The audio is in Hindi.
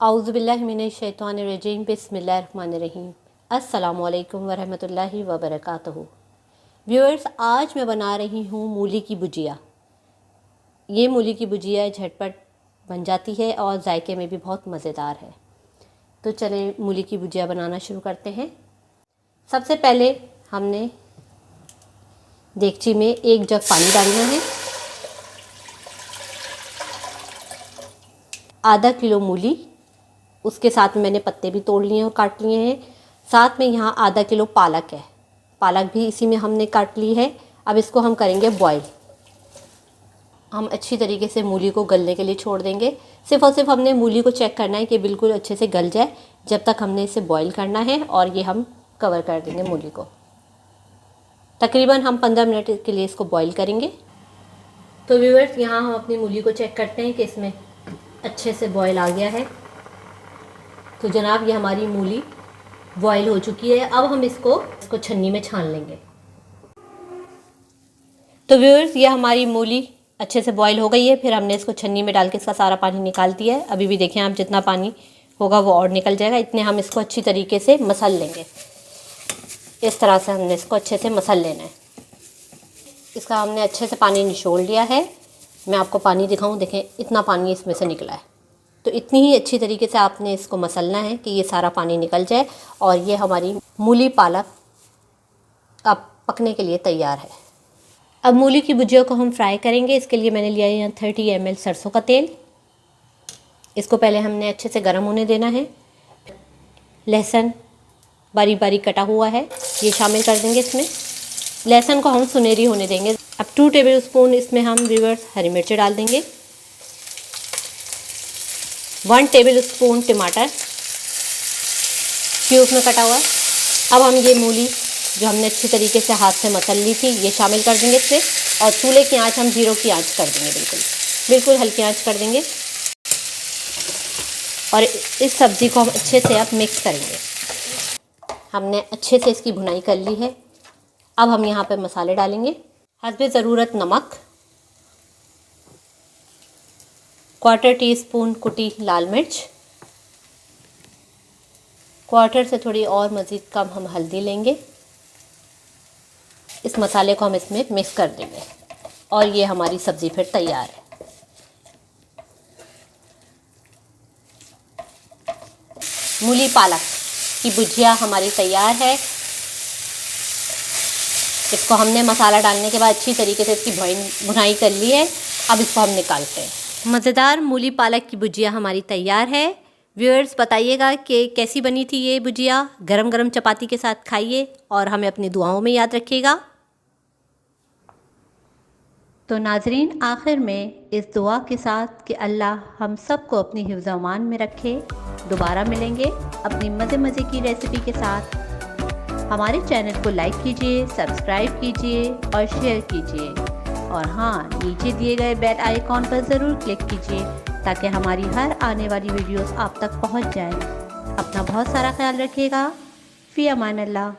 औज़ुबिल्लाहि मिनश्शैतानिर्रजीम बिस्मिल्लाहिर्रहमानिर्रहीम। अस्सलामु अलैकुम वरहमतुल्लाहि वबरकातुहू। व्यूअर्स, आज मैं बना रही हूँ मूली की भुजिया। ये मूली की भुजिया झटपट बन जाती है और जायके में भी बहुत मज़ेदार है। तो चलें मूली की भुजिया बनाना शुरू करते हैं। सबसे पहले हमने देगची में 1 जग पानी डालना है। आधा किलो मूली, उसके साथ में मैंने पत्ते भी तोड़ लिए और काट लिए हैं। साथ में यहाँ आधा किलो पालक है, पालक भी इसी में हमने काट ली है। अब इसको हम करेंगे बॉईल। हम अच्छी तरीके से मूली को गलने के लिए छोड़ देंगे। सिर्फ़ और सिर्फ हमने मूली को चेक करना है कि बिल्कुल अच्छे से गल जाए, जब तक हमने इसे बॉईल करना है। और ये हम कवर कर देंगे मूली को। तकरीबन हम 15 मिनट के लिए इसको बॉईल करेंगे। तो व्यूअर्स, यहाँ हम अपनी मूली को चेक करते हैं कि इसमें अच्छे से बॉईल आ गया है। तो जनाब, ये हमारी मूली बॉईल हो चुकी है। अब हम इसको छन्नी में छान लेंगे। तो व्यूअर्स, ये हमारी मूली अच्छे से बॉईल हो गई है। फिर हमने इसको छन्नी में डाल के इसका सारा पानी निकाल दिया है। अभी भी देखें आप, जितना पानी होगा वो और निकल जाएगा। इतने हम इसको अच्छी तरीके से मसल लेंगे। इस तरह से हमने इसको अच्छे से मसल लेना है। इसका हमने अच्छे से पानी निचोड़ लिया है। मैं आपको पानी दिखाऊं, देखें इतना पानी इसमें से निकला है। तो इतनी ही अच्छी तरीके से आपने इसको मसलना है कि ये सारा पानी निकल जाए और ये हमारी मूली पालक अब पकने के लिए तैयार है। अब मूली की भुजिया को हम फ्राई करेंगे। इसके लिए मैंने लिया है यहाँ 30 ml सरसों का तेल। इसको पहले हमने अच्छे से गर्म होने देना है। लहसुन बारीक बारीक कटा हुआ है, ये शामिल कर देंगे इसमें। लहसुन को हम सुनहरी होने देंगे। अब 2 टेबल स्पून इसमें हम व्यूअर्स हरी मिर्ची डाल देंगे। 1 टेबल स्पून टमाटर क्यूब में कटा हुआ। अब हम ये मूली जो हमने अच्छी तरीके से हाथ से मसल ली थी, ये शामिल कर देंगे इसमें। और चूल्हे की आंच हम 0 की आंच कर देंगे, बिल्कुल हल्की आंच कर देंगे। और इस सब्ज़ी को हम अच्छे से अब मिक्स करेंगे। हमने अच्छे से इसकी भुनाई कर ली है। अब हम यहाँ पे मसाले डालेंगे। हस्बे ज़रूरत नमक, 1/4 टीस्पून कुटी लाल मिर्च, 1/4 से थोड़ी और मज़ीद कम हम हल्दी लेंगे। इस मसाले को हम इसमें मिक्स कर देंगे और ये हमारी सब्ज़ी फिर तैयार है। मूली पालक की भुजिया हमारी तैयार है। इसको हमने मसाला डालने के बाद अच्छी तरीके से इसकी भुनाई कर ली है। अब इसको हम निकालते हैं। मज़ेदार मूली पालक की भुजिया हमारी तैयार है। व्यूअर्स, बताइएगा कि कैसी बनी थी ये भुजिया। गरम गरम चपाती के साथ खाइए और हमें अपनी दुआओं में याद रखिएगा। तो नाजरीन, आखिर में इस दुआ के साथ कि अल्लाह हम सबको अपनी हिफ्ज़ अमान में रखे। दोबारा मिलेंगे अपनी मज़े की रेसिपी के साथ। हमारे चैनल को लाइक कीजिए, सब्सक्राइब कीजिए और शेयर कीजिए। और हाँ, नीचे दिए गए बेल आइकॉन पर ज़रूर क्लिक कीजिए ताकि हमारी हर आने वाली वीडियोस आप तक पहुंच जाए। अपना बहुत सारा ख्याल रखिएगा। फ़ी अमान अल्लाह।